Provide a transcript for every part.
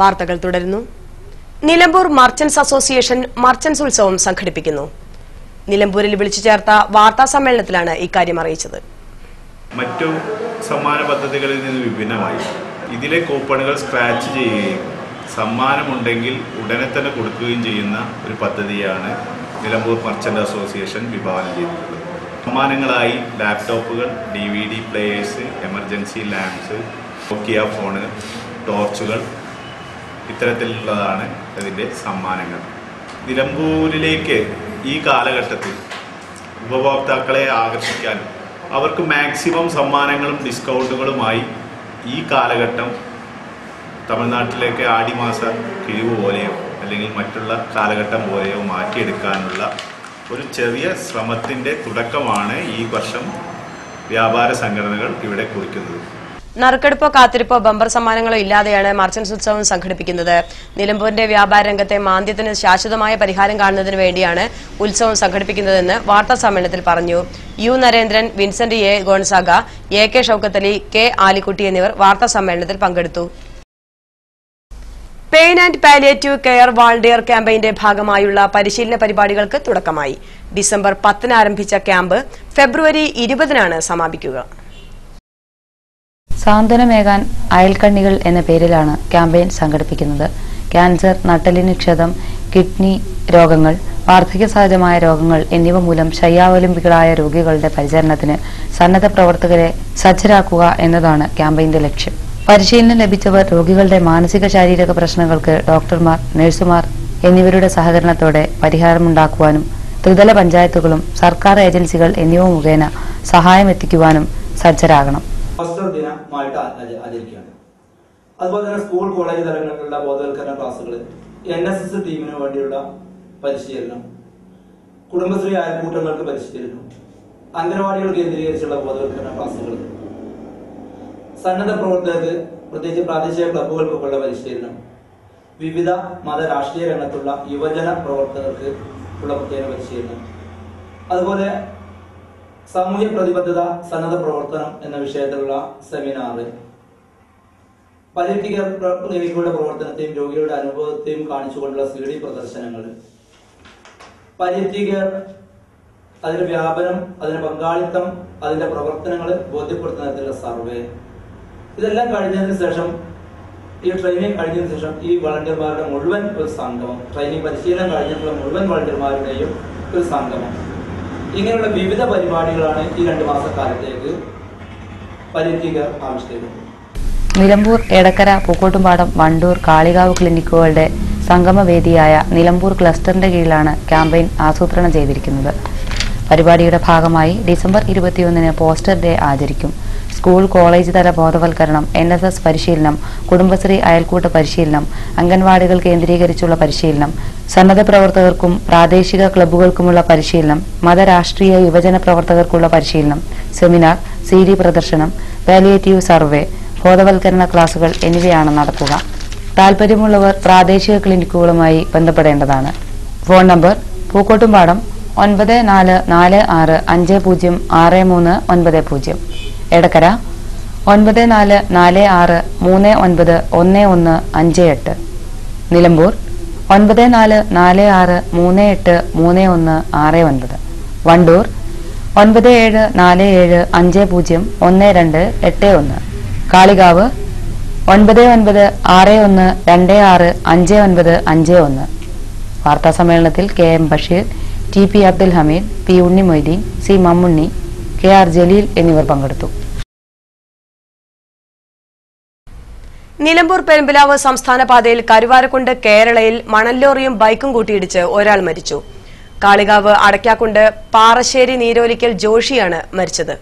വാർത്തകൾ തുടരുന്നു. Nilambur merchants association merchants ഉത്സവം സംഘടിപ്പിക്കുന്നു. നിലമ്പൂരിൽ വിളിച്ചു ചേർത്ത വാർത്താ സമ്മേളനത്തിലാണ് ഇക്കാര്യം അറിയിച്ചത്. മറ്റു സമ്മാന പദ്ധതികളിൽ നിന്ന് വിഭിന്നമായി ഇതിലെ കൂപ്പണുകൾ സ്ക്രാച്ച് ചെയ്യുകയും സമ്മാനമുണ്ടെങ്കിൽ ഉടനെ തന്നെ കൊടുക്കുകയും ചെയ്യുന്ന ഒരു പദ്ധതിയാണ് നിലമ്പൂർ മർച്ചന്റ് അസോസിയേഷൻ വിഭാവനം ചെയ്തിട്ടുള്ളത്. സമ്മാനങ്ങളായി ലാപ്ടോപ്പുകൾ, DVD പ്ലേയേഴ്സ്, എമർജൻസി ലാംപ്സ്, നോക്കിയ ഫോണ്, ടോർച്ചുകൾ, ഇത്തരത്തിലുള്ളതാണ് അതിൻ്റെ സമ്മാനങ്ങൾ. നിലമ്പൂരിലേക്ക് ഈ കാലഘട്ടത്തിൽ ഉപഭോക്താക്കളെ ആകർഷിക്കാനും അവർക്ക് മാക്സിമം സമ്മാനങ്ങളും ഡിസ്കൗണ്ടുകളുമായി ഈ കാലഘട്ടം തമിഴ്നാട്ടിലേക്ക് ആടിമാസ കിഴിവ് പോലെയോ അല്ലെങ്കിൽ മറ്റുള്ള കാലഘട്ടം പോലെയോ മാറ്റിയെടുക്കാനുള്ള ഒരു ചെറിയ ശ്രമത്തിൻ്റെ തുടക്കമാണ് ഈ വർഷം വ്യാപാര സംഘടനകൾ ഇവിടെ കുറിക്കുന്നത്. നറുക്കെടുപ്പോ കാത്തിരിപ്പോ ബമ്പർ സമ്മാനങ്ങളോ ഇല്ലാതെയാണ് മർച്ചന്റ്സ് ഉത്സവം സംഘടിപ്പിക്കുന്നത്. നിലമ്പൂരിന്റെ വ്യാപാര രംഗത്തെ മാന്ദ്യത്തിന് ശാശ്വതമായ പരിഹാരം കാണുന്നതിന് വേണ്ടിയാണ് ഉത്സവം സംഘടിപ്പിക്കുന്നതെന്ന് വാർത്താ സമ്മേളനത്തിൽ പറഞ്ഞു. U Narendran, Vincent A Gonzaga, AK Shoukath Ali, K Alikutty എന്നിവർ വാർത്താ സമ്മേളനത്തിൽ പങ്കെടുത്തു. Pain and palliative care volunteer ക്യാമ്പയിന്റെ ഭാഗമായുള്ള പരിശീലന പരിപാടികൾക്ക് തുടക്കമായി. ഡിസംബർ 10 ആരംഭിച്ച ക്യാമ്പ് ഫെബ്രുവരി 20 സമാപിക്കുക. സാന്ത്വനമേകാൻ അയൽക്കണ്ണികൾ എന്ന പേരിലാണ് ക്യാമ്പയിൻ സംഘടിപ്പിക്കുന്നത്. ക്യാൻസർ, നട്ടെല്ലിന് ക്ഷതം, കിഡ്നി രോഗങ്ങൾ, വാർദ്ധക്യ സഹജമായ രോഗങ്ങൾ എന്നിവ മൂലം ശയ്യാവലംബികളായ രോഗികളുടെ പരിചരണത്തിന് സന്നദ്ധ പ്രവർത്തകരെ സജ്ജരാക്കുക എന്നതാണ് ക്യാമ്പയിന്റെ ലക്ഷ്യം. പരിശീലനം ലഭിച്ചവർ രോഗികളുടെ മാനസിക ശാരീരിക പ്രശ്നങ്ങൾക്ക് ഡോക്ടർമാർ, നഴ്സുമാർ എന്നിവരുടെ സഹകരണത്തോടെ പരിഹാരമുണ്ടാക്കുവാനും ത്രിതല പഞ്ചായത്തുകളും സർക്കാർ ഏജൻസികൾ എന്നിവ മുഖേന സഹായം എത്തിക്കുവാനും സജ്ജരാകണം. ദിനമായിട്ട് ആചരിക്കുകയാണ്. അതുപോലെ തന്നെ സ്കൂൾ, കോളേജ് തലങ്ങളിലുള്ള ബോധവൽക്കരണ ക്ലാസുകൾ, NSS ടീമിന് വേണ്ടിയുള്ള പരിശീലനം, കുടുംബശ്രീ അയൽക്കൂട്ടങ്ങൾക്ക് പരിശീലനം, അംഗനവാടികൾ കേന്ദ്രീകരിച്ചുള്ള ബോധവൽക്കരണ ക്ലാസുകൾ, സന്നദ്ധ പ്രവർത്തകർക്ക് പ്രത്യേകിച്ച് പ്രാദേശിക ക്ലബ്ബുകൾക്കൊക്കെയുള്ള പരിശീലനം, വിവിധ മത രാഷ്ട്രീയ രംഗത്തുള്ള യുവജന പ്രവർത്തകർക്ക് ഉള്ള പ്രത്യേക പരിശീലനം, അതുപോലെ സാമൂഹ്യ പ്രതിബദ്ധത സന്നദ്ധ പ്രവർത്തനം എന്ന വിഷയത്തിലുള്ള സെമിനാർ, പാലിയേറ്റീവ് കെയർ ക്ലിനിക്കുകളുടെ പ്രവർത്തനത്തെയും രോഗികളുടെ അനുഭവത്തെയും കാണിച്ചുകൊണ്ടുള്ള CD പ്രദർശനങ്ങൾ, പാലിയേറ്റീവ് കെയർ അതിന്റെ വ്യാപനം, അതിന്റെ പങ്കാളിത്തം, അതിന്റെ പ്രവർത്തനങ്ങൾ ബോധ്യപ്പെടുത്തുന്ന തരത്തിലുള്ള സർവേ, ഇതെല്ലാം കഴിഞ്ഞതിന് ശേഷം ഈ ട്രെയിനിങ് കഴിഞ്ഞതിന് ശേഷം ഈ വളണ്ടിയർമാരുടെ മുഴുവൻ ഒരു സംഗമം, ട്രെയിനിങ് പരിശീലനം കഴിഞ്ഞിട്ടുള്ള മുഴുവൻ വളണ്ടിയർമാരുടെയും ഒരു സംഗമം, ഇങ്ങനെയുള്ള വിവിധ പരിപാടികളാണ് ഈ 2 മാസക്കാലത്തേക്ക് പാലിയേറ്റീവ് കെയർ ആവിഷ്കരിക്കുന്നത്. നിലമ്പൂർ, എടക്കര, പൂക്കോട്ടുംപാടം, വണ്ടൂർ, കാളികാവ് ക്ലിനിക്കുകളുടെ സംഗമവേദിയായ നിലമ്പൂർ ക്ലസ്റ്ററിന്റെ കീഴിലാണ് ക്യാമ്പയിൻ ആസൂത്രണം ചെയ്തിരിക്കുന്നത്. പരിപാടിയുടെ ഭാഗമായി ഡിസംബർ 21 പോസ്റ്റർ ഡേ ആചരിക്കും. സ്കൂൾ, കോളേജ് തല ബോധവൽക്കരണം, NSS പരിശീലനം, കുടുംബശ്രീ അയൽക്കൂട്ട പരിശീലനം, അംഗൻവാടികൾ കേന്ദ്രീകരിച്ചുള്ള പരിശീലനം, സന്നദ്ധ പ്രവർത്തകർക്കും പ്രാദേശിക ക്ലബ്ബുകൾക്കുമുള്ള പരിശീലനം, മതരാഷ്ട്രീയ യുവജന പ്രവർത്തകർക്കുള്ള പരിശീലനം, സെമിനാർ, CD പ്രദർശനം, പാലിയേറ്റീവ് സർവേ, ബോധവൽക്കരണ ക്ലാസുകൾ എന്നിവയാണ് നടക്കുക. താൽപര്യമുള്ളവർ പ്രാദേശിക ക്ലിനിക്കുകളുമായി ബന്ധപ്പെടേണ്ടതാണ്. Phone number: Pookkottumpadam 9446506390, Edakkara 9446391158, Nilambur 9446383169, Wandoor 9747501281, Kalikavu 9961265951. വാർത്താ സമ്മേളനത്തിൽ KM Basheer, TP Abdul Hameed, P Unnimoideen, C Mammunni, KR Jaleel എന്നിവർ പങ്കെടുത്തു. നിലമ്പൂർ പെരുമ്പിലാവ് സംസ്ഥാന പാതയിൽ കരുവാരക്കുണ്ട് കേരളയിൽ മണല്ലോറിയും ബൈക്കും കൂട്ടിയിടിച്ച് ഒരാൾ മരിച്ചു. കാളികാവ് അടയ്ക്കാക്കുണ്ട് പാറശ്ശേരി നീരോലിക്കൽ ജോഷിയാണ് മരിച്ചത്.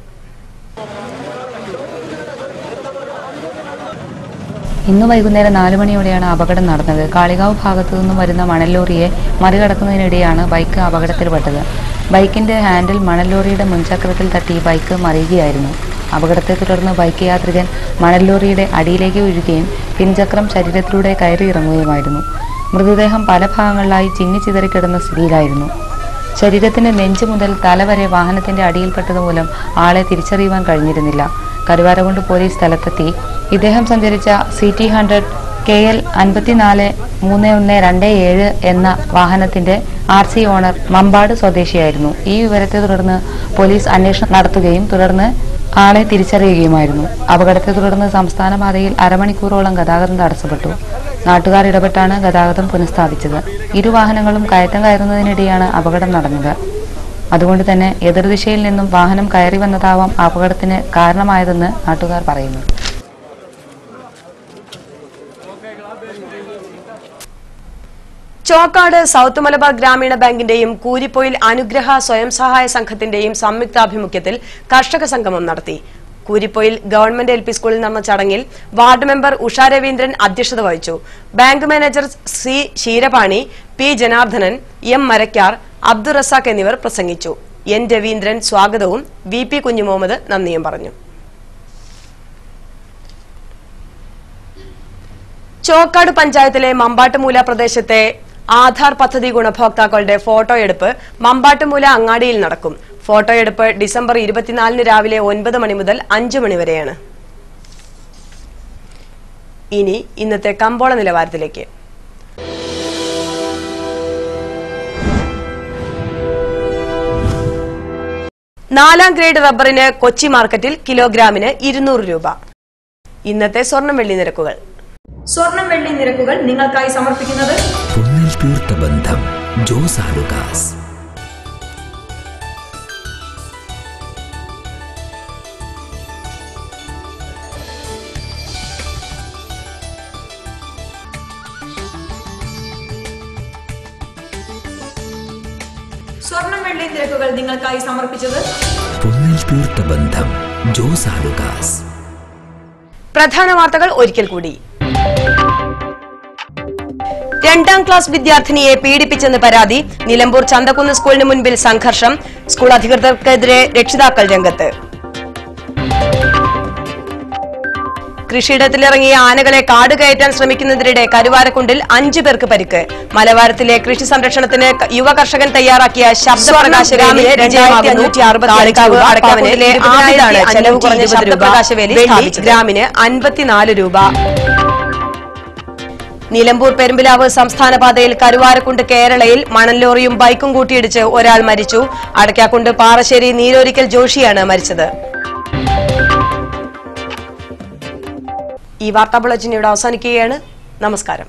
ഇന്ന് വൈകുന്നേരം 4 മണിയോടെയാണ് അപകടം നടന്നത്. കാളികാവ് ഭാഗത്തു നിന്നും വരുന്ന മണല്ലോറിയെ മറികടക്കുന്നതിനിടെയാണ് ബൈക്ക് അപകടത്തിൽപ്പെട്ടത്. ബൈക്കിന്റെ ഹാൻഡിൽ മണല്ലോറിയുടെ മുൻചക്രത്തിൽ തട്ടി ബൈക്ക് മറിയുകയായിരുന്നു. അപകടത്തെ തുടർന്ന് ബൈക്ക് യാത്രികൻ മണല്ലോറിയുടെ അടിയിലേക്ക് വീഴുകയും പിൻചക്രം ശരീരത്തിലൂടെ കയറിയിറങ്ങുകയുമായിരുന്നു. മൃതദേഹം പല ഭാഗങ്ങളിലായി ചിന്നിച്ചിതറിക്കിടന്ന സ്ഥിതിയിലായിരുന്നു. ശരീരത്തിന്റെ നെഞ്ച് മുതൽ തല വരെ വാഹനത്തിന്റെ അടിയിൽപ്പെട്ടതുമൂലം ആളെ തിരിച്ചറിയുവാൻ കഴിഞ്ഞിരുന്നില്ല. കരുവാരക്കുണ്ട് പോലീസ് സ്ഥലത്തെത്തി ഇദ്ദേഹം സഞ്ചരിച്ച CT 100 KL 543127 എന്ന വാഹനത്തിന്റെ RC ഓണർ മമ്പാട് സ്വദേശിയായിരുന്നു. ഈ വിവരത്തെ തുടർന്ന് പോലീസ് അന്വേഷണം നടത്തുകയും തുടർന്ന് ആളെ തിരിച്ചറിയുകയുമായിരുന്നു. അപകടത്തെ തുടർന്ന് സംസ്ഥാന പാതയിൽ അരമണിക്കൂറോളം ഗതാഗതം തടസ്സപ്പെട്ടു. നാട്ടുകാർ ഇടപെട്ടാണ് ഗതാഗതം പുനഃസ്ഥാപിച്ചത്. ഇരുവാഹനങ്ങളും കയറ്റം കയറുന്നതിനിടെയാണ് അപകടം നടന്നത്. അതുകൊണ്ട് തന്നെ എതിർദിശയിൽ നിന്നും വാഹനം കയറി വന്നതാവാം അപകടത്തിന് കാരണമായതെന്ന് നാട്ടുകാർ പറയുന്നു. ചോക്കാട് സൗത്ത് മലബാർ ഗ്രാമീണ ബാങ്കിന്റെയും കൂരിപ്പൊയിൽ അനുഗ്രഹ സ്വയം സഹായ സംഘത്തിന്റെയും സംയുക്താഭിമുഖ്യത്തിൽ കർഷക സംഗമം നടത്തി. കൂരിപ്പൊയിൽ ഗവൺമെന്റ് LP സ്കൂളിൽ നടന്ന ചടങ്ങിൽ വാർഡ് മെമ്പർ ഉഷ രവീന്ദ്രൻ അധ്യക്ഷത വഹിച്ചു. Bank manager C ശീരപാണി, P Janardhanan, M Marakkar, Abdul Razak എന്നിവർ പ്രസംഗിച്ചു. N രവീന്ദ്രൻ സ്വാഗതവും VP കുഞ്ഞുമുഹമ്മദ് നന്ദിയും പറഞ്ഞു. ചോക്കാട് പഞ്ചായത്തിലെ മമ്പാട്ടുമൂല പ്രദേശത്തെ ആധാർ പദ്ധതി ഗുണഭോക്താക്കളുടെ ഫോട്ടോയെടുപ്പ് മമ്പാട്ടുമൂല അങ്ങാടിയിൽ നടക്കും. ഫോട്ടോയെടുപ്പ് ഡിസംബർ 24 രാവിലെ 9 മണി മുതൽ 5 മണി വരെയാണ്. ഇനി ഇന്നത്തെ കമ്പോള നിലവാരത്തിലേക്ക്. നാലാം ഗ്രേഡ് റബ്ബറിന് കൊച്ചി മാർക്കറ്റിൽ കിലോഗ്രാമിന് 200 രൂപ. ഇന്നത്തെ സ്വർണം വെള്ളി നിരക്കുകൾ. സ്വർണം വെള്ളി നിരക്കുകൾ നിങ്ങൾക്കായി സമർപ്പിക്കുന്നത് പൊന്നിൽ തീർത്ത ബന്ധം ജോസ് ആലുകാസ്. സ്വർണം വെള്ളി നിരക്കുകൾ നിങ്ങൾക്കായി സമർപ്പിച്ചത് പൊന്നിൽ തീർത്ത ബന്ധം ജോസ് ആലുകാസ്. പ്രധാന വാർത്തകൾ ഒരിക്കൽ കൂടി. 2ാം ക്ലാസ് വിദ്യാർത്ഥിനിയെ പീഡിപ്പിച്ചെന്ന് പരാതി. നിലമ്പൂർ ചന്തക്കുന്ന് സ്കൂളിന് മുൻപിൽ സംഘർഷം. സ്കൂൾ അധികൃതർക്കെതിരെ രക്ഷിതാക്കൾ രംഗത്ത്. കൃഷിയിടത്തിലിറങ്ങിയ ആനകളെ കാട് കയറ്റാൻ ശ്രമിക്കുന്നതിനിടെ കരുവാരക്കുണ്ടിൽ 5 പേർക്ക് പരിക്ക്. മലവാരത്തിലെ കൃഷി സംരക്ഷണത്തിന് യുവ കർഷകൻ തയ്യാറാക്കിയ ശബ്ദപ്രകാശവേലി 2560 ഗ്രാമിന് 54 രൂപ. നിലമ്പൂർ പെരുമ്പിലാവ് സംസ്ഥാന പാതയിൽ കരുവാരക്കുണ്ട് കേരളയിൽ മണൽ ലോറിയും ബൈക്കും കൂട്ടിയിടിച്ച് ഒരാൾ മരിച്ചു. അടയ്ക്കാക്കുണ്ട് പാറശ്ശേരി നീരൊരിക്കൽ ജോഷിയാണ് മരിച്ചത്. ഈ വാർത്താ ബുള്ളറ്റിൻ ഇവിടെ അവസാനിക്കുകയാണ്. നമസ്കാരം.